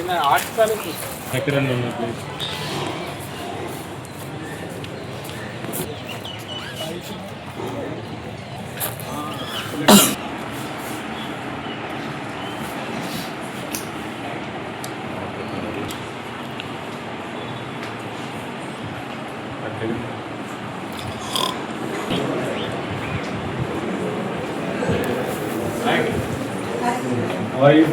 How are you?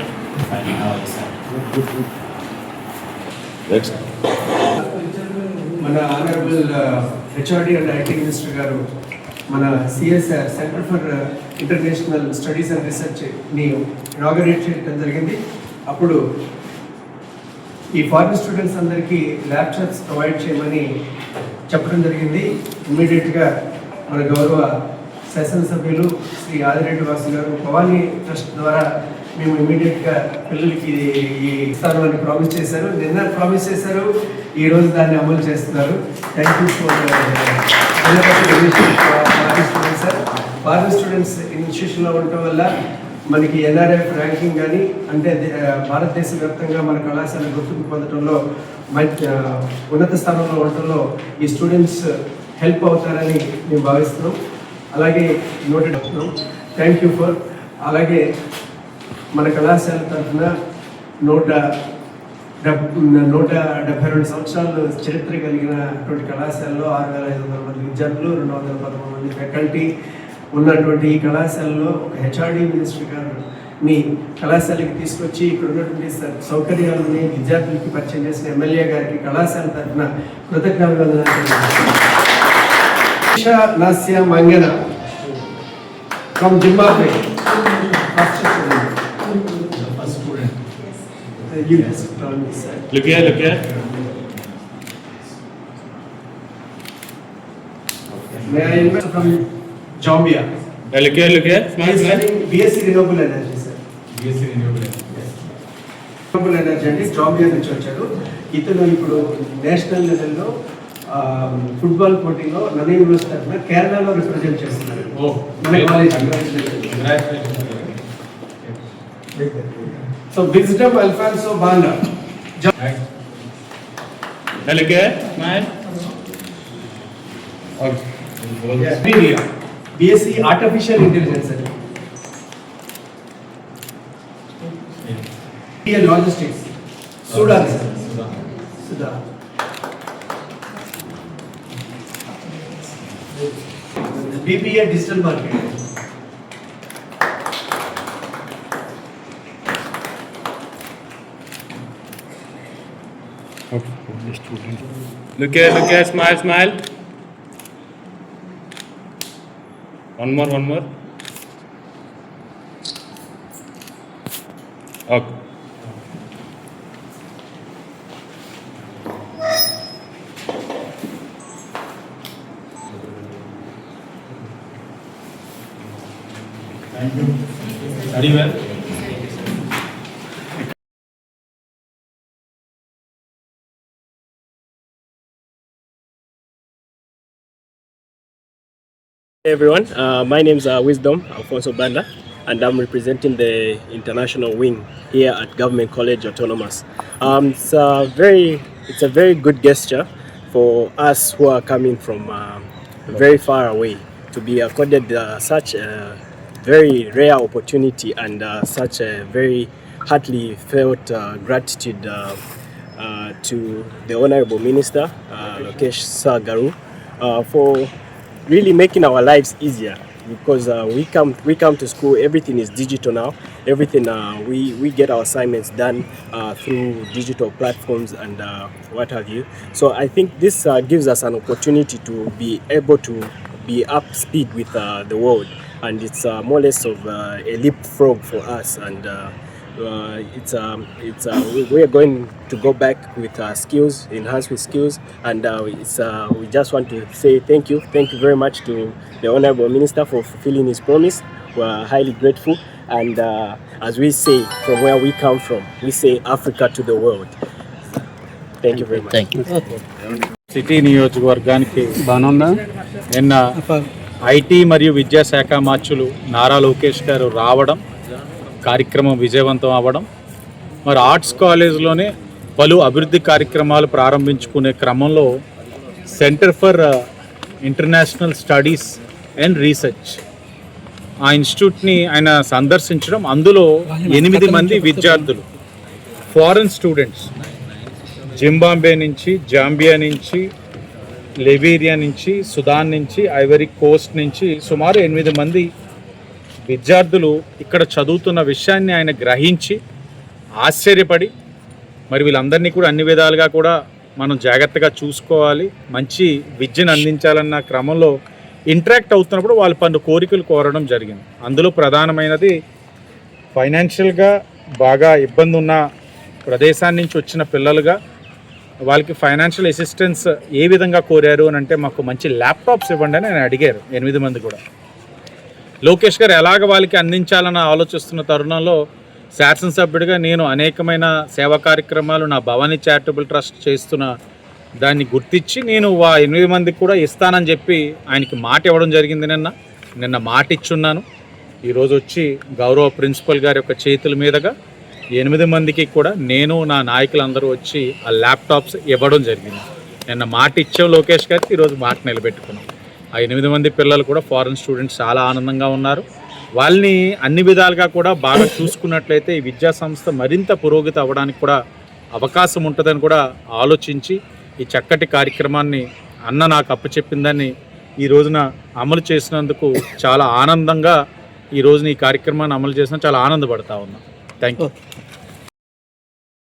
Good. మన honourable HRD and IT minister గారు మన CSR centre for international studies and రీసెర్చ్ని inaugurate చేయడం జరిగింది. అప్పుడు ఈ ఫారిన్ స్టూడెంట్స్ అందరికీ ల్యాప్టాప్స్ ప్రొవైడ్ చేయమని చెప్పడం జరిగింది. ఇమ్మీడియట్గా మన గౌరవ శాసనసభ్యులు శ్రీ ఆదిరెడ్డి వాసు గారు భవానీ ట్రస్ట్ ద్వారా మేము ఇమ్మీడియట్గా పిల్లలకి ఈ ఇస్తామని ప్రామిస్ చేశారు. నిన్న ప్రామిస్ చేశారు, ఈరోజు దాన్ని అమలు చేస్తున్నారు. Thank you for sir. Foreign students ఇన్స్టిట్యూషన్లో ఉండటం వల్ల మనకి ఎన్ఆర్ఎఫ్ ర్యాంకింగ్ కానీ అంటే భారతదేశ వ్యాప్తంగా మన కళాశాల గుర్తింపు పొందడంలో మంచి ఉన్నత స్థానంలో ఉండటంలో ఈ స్టూడెంట్స్ హెల్ప్ అవుతారని మేము భావిస్తున్నాం. అలాగే నోటెడ్ అవుతున్నాం. Thank you for. అలాగే మన కళాశాల తరఫున 172 సంవత్సరాలు చరిత్ర కలిగినటువంటి కళాశాలలో 6500 మంది విద్యార్థులు, 213 మంది ఫ్యాకల్టీ ఉన్నటువంటి ఈ కళాశాలలో ఒక హెచ్ఆర్డి మినిస్టర్ గారు మీ కళాశాలకి తీసుకొచ్చి ఇక్కడ ఉన్నటువంటి సౌకర్యాలని విద్యార్థులకి పరిచయం చేసిన ఎమ్మెల్యే గారికి కళాశాల తరఫున కృతజ్ఞతలు. Nasya Mangana from Zimbabwe. Look here. May I invite from Zambia? Look here. Smile. BSc Renewable Energy, sir. BSc Renewable Energy అంటే జాంబియా నుంచి వచ్చాడు. ఇతను ఇప్పుడు నేషనల్ లెవెల్లో ఫుట్బాల్ పోటీలో నన్న యూనివర్సిటీ తరఫున కేరళలో రిప్రజెంట్ చేస్తున్నారు. మన college. So Wisdom Alphonso Banda. Look here. Smile. BSc Artificial Intelligence అండి. Logistics. Suda. BBA Digital Marketing. Look here. Smile. One more. Okay. Thank you. Study well. Hey everyone, my name is Wisdom Alfonso Banda, and I'm representing the international wing here at Government College Autonomous. It's a very good gesture for us who are coming from very far away to be accorded such a very rare opportunity and such a very heartily felt gratitude to the Honorable Minister Lokesh Sagaru for really making our lives easier, because we come to school, everything is digital now. Everything we get our assignments done through digital platforms and what have you. So I think this gives us an opportunity to be able to be up speed with the world, and it's more or less of a leapfrog for us, and we are going to go back with skills, enhanced with skills, and we just want to say thank you very much to the Honorable Minister for fulfilling his promise. We are highly grateful, and as we say from where we come from, we say Africa to the world. Thank you very much. Thank you. City నియోజకవర్గానికి నిన్న IT మరియు విద్యాశాఖ మంత్రులు నారా లోకేష్ గారు రావడం, కార్యక్రమం విజయవంతం అవ్వడం, మరి ఆర్ట్స్ కాలేజ్లోనే పలు అభివృద్ధి కార్యక్రమాలు ప్రారంభించుకునే క్రమంలో centre for international studies and research ఆ ఇన్స్టిట్యూట్ని ఆయన సందర్శించడం, అందులో 8 మంది విద్యార్థులు ఫారెన్ స్టూడెంట్స్ జింబాబ్వే నుంచి, జాంబియా నుంచి, లిబీరియా నుంచి, సుదాన్ నుంచి, ఐవరీ కోస్ట్ నుంచి సుమారు 8 మంది విద్యార్థులు ఇక్కడ చదువుతున్న విషయాన్ని ఆయన గ్రహించి ఆశ్చర్యపడి, మరి వీళ్ళందరినీ కూడా అన్ని విధాలుగా కూడా మనం జాగ్రత్తగా చూసుకోవాలి, మంచి విద్యను అందించాలన్న క్రమంలో ఇంటరాక్ట్ అవుతున్నప్పుడు వాళ్ళు పన్ను కోరికలు కోరడం జరిగింది. అందులో ప్రధానమైనది ఫైనాన్షియల్గా బాగా ఇబ్బంది ఉన్న ప్రదేశాన్ని నుంచి వచ్చిన పిల్లలుగా వాళ్ళకి ఫైనాన్షియల్ అసిస్టెన్స్ ఏ విధంగా కోరారు అని అంటే, మాకు మంచి ల్యాప్టాప్స్ ఇవ్వండి అని ఆయన అడిగారు 8 మంది కూడా. లోకేష్ గారు ఎలాగ వాళ్ళకి అందించాలని ఆలోచిస్తున్న తరుణంలో శాసనసభ్యుడిగా నేను అనేకమైన సేవా కార్యక్రమాలు నా భవానీ చారిటబుల్ ట్రస్ట్ చేస్తున్న దాన్ని గుర్తించి నేను 8 మందికి కూడా ఇస్తానని చెప్పి ఆయనకి మాట ఇవ్వడం జరిగింది. నిన్న మాట ఇచ్చున్నాను. ఈరోజు వచ్చి గౌరవ ప్రిన్సిపల్ గారి యొక్క చేతుల మీదుగా 8 మందికి కూడా నేను, నా నాయకులందరూ వచ్చి ఆ ల్యాప్టాప్స్ ఇవ్వడం జరిగింది. నిన్న మాట ఇచ్చాం లోకేష్ గారికి, ఈరోజు మాట నిలబెట్టుకున్నాం. ఆ 8 మంది పిల్లలు కూడా ఫారెన్ స్టూడెంట్స్ చాలా ఆనందంగా ఉన్నారు. వాళ్ళని అన్ని విధాలుగా కూడా బాగా చూసుకున్నట్లయితే ఈ విద్యా సంస్థ మరింత పురోగతి అవ్వడానికి కూడా అవకాశం ఉంటుందని కూడా ఆలోచించి ఈ చక్కటి కార్యక్రమాన్ని అన్న నాకు అప్పచెప్పిందని ఈ రోజున అమలు చేసినందుకు చాలా ఆనందంగా ఈ రోజున ఈ కార్యక్రమాన్ని అమలు చేసిన చాలా ఆనందపడతా ఉన్నా. Thank you.